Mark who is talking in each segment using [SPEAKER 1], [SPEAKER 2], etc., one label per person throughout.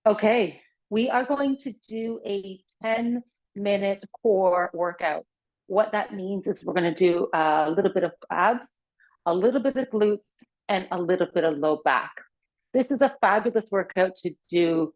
[SPEAKER 1] Okay, we are going to do a 10-minute core workout. What that means is we're going to do a little bit of abs, a little bit of glutes, and a little bit of low back. This is a fabulous workout to do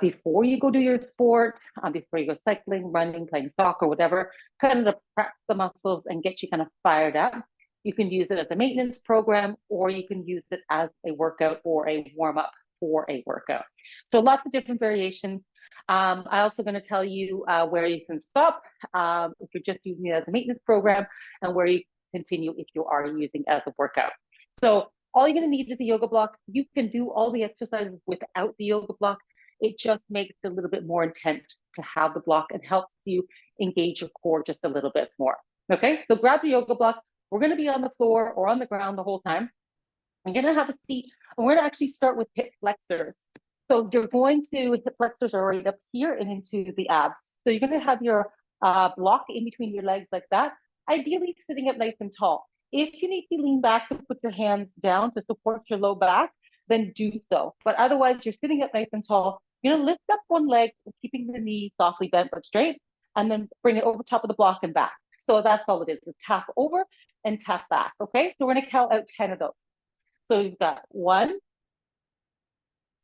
[SPEAKER 1] before you go do your sport, before you go cycling, running, playing soccer, whatever, kind of to prep the muscles and get you kind of fired up. You can use it as a maintenance program, or you can use it as a workout or a warm up for a workout. So lots of different variations. I'm also going to tell you where you can stop if you're just using it as a maintenance program, and where you continue if you are using it as a workout. So all you're going to need is a yoga block. You can do all the exercises without the yoga block. It just makes it a little bit more intense to have the block and helps you engage your core just a little bit more. Okay, so grab the yoga block. We're going to be on the floor or on the ground the whole time. I'm going to have a seat, and we're going to actually start with hip flexors. So you're going to, hip flexors are right up here and into the abs. So you're going to have your block in between your legs like that, ideally sitting up nice and tall. If you need to lean back to put your hands down to support your low back, then do so. But otherwise, you're sitting up nice and tall. You're going to lift up one leg, keeping the knee softly bent but straight, and then bring it over top of the block and back. So that's all it is. It's tap over and tap back. Okay, so we're going to count out 10 of those. So you've got 1,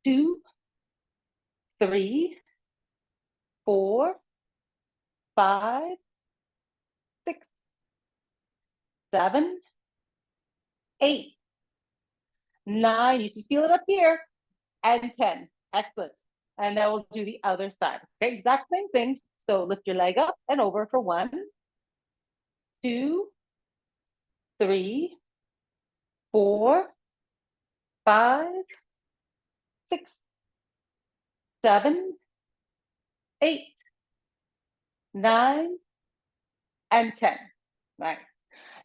[SPEAKER 1] 2, 3, 4, 5, 6, 7, 8, 9. You can feel it up here. And 10. Excellent. And now we'll do the other side. Okay, exact same thing. So lift your leg up and over for 1, 2, 3, 4, 5, 6, 7, 8, 9, and 10. Nice.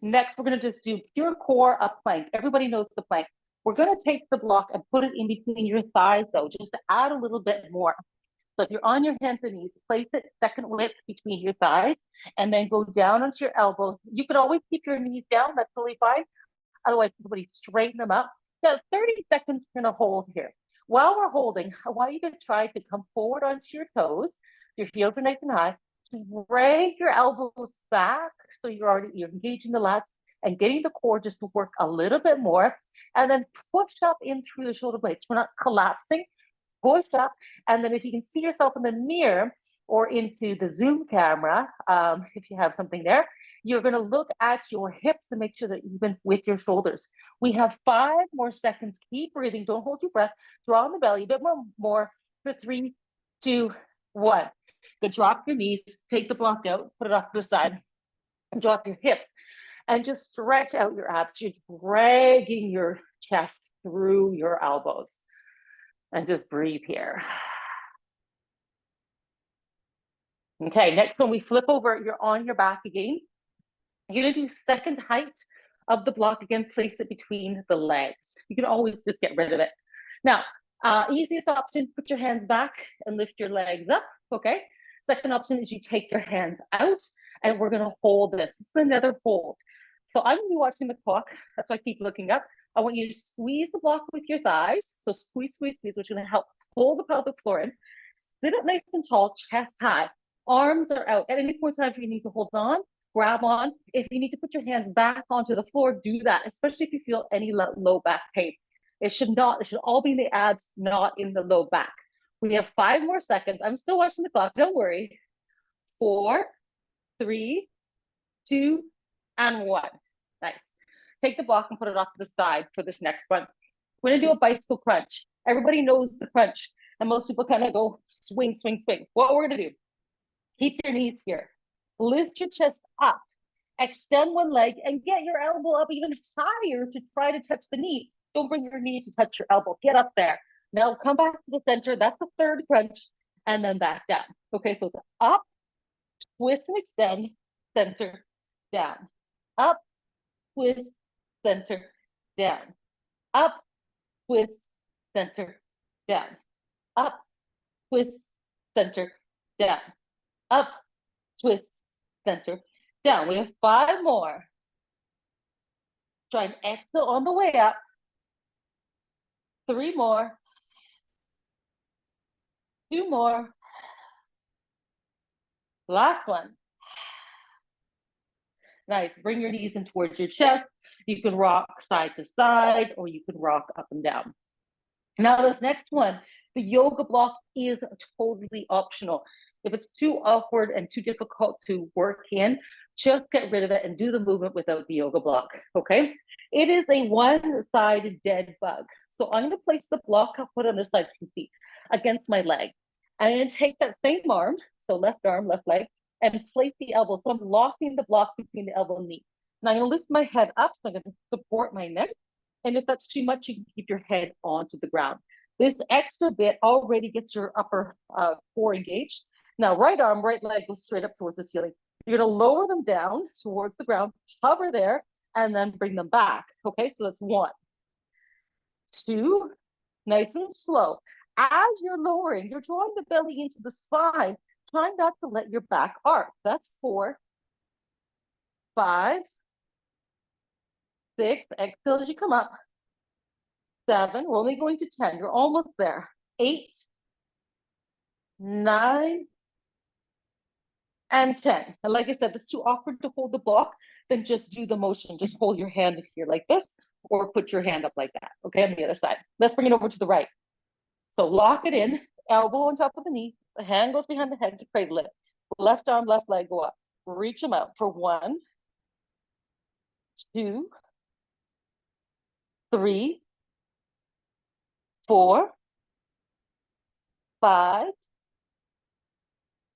[SPEAKER 1] Next, we're going to just do pure core up plank. Everybody knows the plank. We're going to take the block and put it in between your thighs, though, just to add a little bit more. So if you're on your hands and knees, place it second width between your thighs, and then go down onto your elbows. You could always keep your knees down. That's totally fine. Otherwise, everybody straighten them up. So 30 seconds, we're going to hold here. While we're holding, I want you to try to come forward onto your toes. Your heels are nice and high. Drag your elbows back so you're engaging the lats and getting the core just to work a little bit more, and then push up in through the shoulder blades. We're not collapsing. Push up, and then if you can see yourself in the mirror or into the Zoom camera, if you have something there, you're going to look at your hips and make sure that even with your shoulders. We have 5 more seconds. Keep breathing. Don't hold your breath. Draw on the belly a bit more for 3, 2, 1. Good. Drop your knees, take the block out, put it off to the side, and drop your hips, and just stretch out your abs. You're dragging your chest through your elbows, and just breathe here. Okay, next one, we flip over, you're on your back again. You're going to do second height of the block again, place it between the legs. You can always just get rid of it. Now, easiest option, put your hands back and lift your legs up, okay? Second option is you take your hands out, and we're gonna hold this. This is another hold. So I'm gonna be watching the clock. That's why I keep looking up. I want you to squeeze the block with your thighs. So squeeze, squeeze, squeeze, which is gonna help pull the pelvic floor in. Sit up nice and tall, chest high. Arms are out. At any point in time, if you need to hold on, grab on. If you need to put your hands back onto the floor, do that, especially if you feel any low back pain. It should all be in the abs, not in the low back. We have 5 more seconds. I'm still watching the clock, don't worry. 4, 3, 2, and 1. Nice. Take the block and put it off to the side for this next one. We're gonna do a bicycle crunch. Everybody knows the crunch, and most people kind of go swing, swing, swing. What we're gonna do, keep your knees here. Lift your chest up, extend one leg, and get your elbow up even higher to try to touch the knee. Don't bring your knee to touch your elbow. Get up there. Now come back to the center. That's the third crunch, and then back down. Okay, so it's up, twist and extend, center, down. Up, twist, center, down. Up, twist, center, down. Up, twist, center, down. Up, twist, center, down. We have 5 more. Try and exhale on the way up. 3 more. 2 more. Last one. Nice. Bring your knees in towards your chest. You can rock side to side, or you can rock up and down. Now, this next one, the yoga block is totally optional. If it's too awkward and too difficult to work in, just get rid of it and do the movement without the yoga block, okay? It is a one-sided dead bug. So I'm gonna place the block I'll put on this side, so you can see, against my leg. I'm gonna take that same arm, so left arm, left leg, and place the elbow. So I'm locking the block between the elbow and knee. Now I'm gonna lift my head up, so I'm gonna support my neck. And if that's too much, you can keep your head onto the ground. This extra bit already gets your upper core engaged. Now, right arm, right leg goes straight up towards the ceiling. You're gonna lower them down towards the ground, hover there, and then bring them back. Okay, so that's 1, 2, nice and slow. As you're lowering, you're drawing the belly into the spine. Try not to let your back arc. That's 4, 5, 6, exhale as you come up. 7, we're only going to 10, you're almost there. 8, 9, and 10. And like I said, it's too awkward to hold the block, then just do the motion. Just hold your hand here like this, or put your hand up like that, okay, on the other side. Let's bring it over to the right. So lock it in, elbow on top of the knee, the hand goes behind the head to cradle it. Left arm, left leg go up. Reach them out for 1, 2, 3, 4, 5,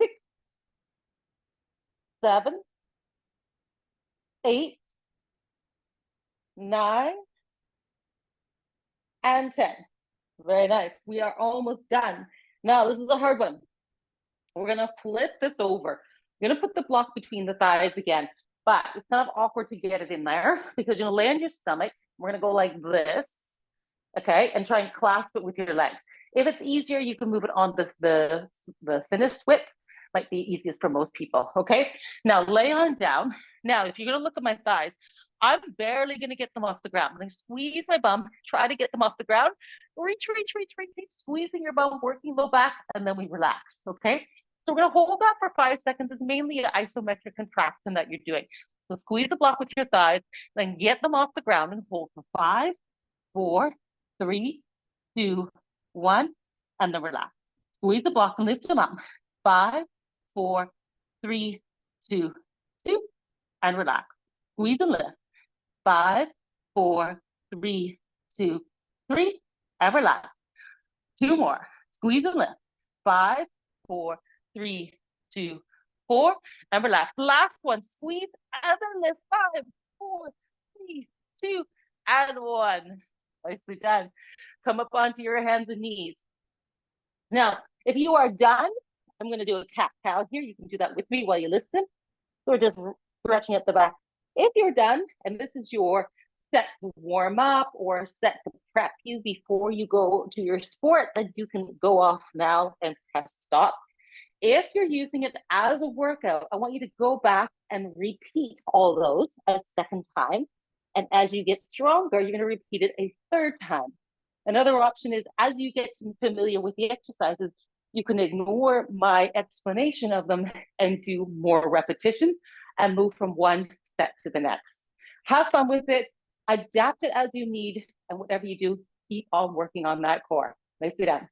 [SPEAKER 1] 6, 7, 8, 9, and 10. Very nice. We are almost done. Now, this is a hard one. We're going to flip this over. You're going to put the block between the thighs again, but it's kind of awkward to get it in there because you're going to lay on your stomach. We're going to go like this, okay, and try and clasp it with your legs. If it's easier, you can move it on the thinnest width. Might be easiest for most people, okay? Now, lay on down. Now, if you're going to look at my thighs, I'm barely going to get them off the ground. I'm going to squeeze my bum, try to get them off the ground. Reach, squeezing your bum, working low back, and then we relax, okay? So we're going to hold that for 5 seconds. It's mainly an isometric contraction that you're doing. So squeeze the block with your thighs, then get them off the ground and hold for 5, 4, 3, 2, 1, and then relax. Squeeze the block and lift them up. 5, 4, 3, 2, 2, and relax. Squeeze and lift. 5, 4, 3, 2, 3, and relax. 2 more. Squeeze and lift. 5, 4, 3, 2, 4, and relax. Last one. Squeeze and then lift. 5, 4, 3, 2, and 1. Nicely done. Come up onto your hands and knees. Now, if you are done, I'm going to do a cat-cow here. You can do that with me while you listen. So we're just stretching at the back. If you're done, and this is your set to warm up or set to prep you before you go to your sport, then you can go off now and press stop. If you're using it as a workout, I want you to go back and repeat all those a second time. And as you get stronger, you're going to repeat it a third time. Another option is as you get familiar with the exercises, you can ignore my explanation of them and do more repetition and move from one set to the next. Have fun with it, adapt it as you need, and whatever you do, keep on working on that core. Nicely done.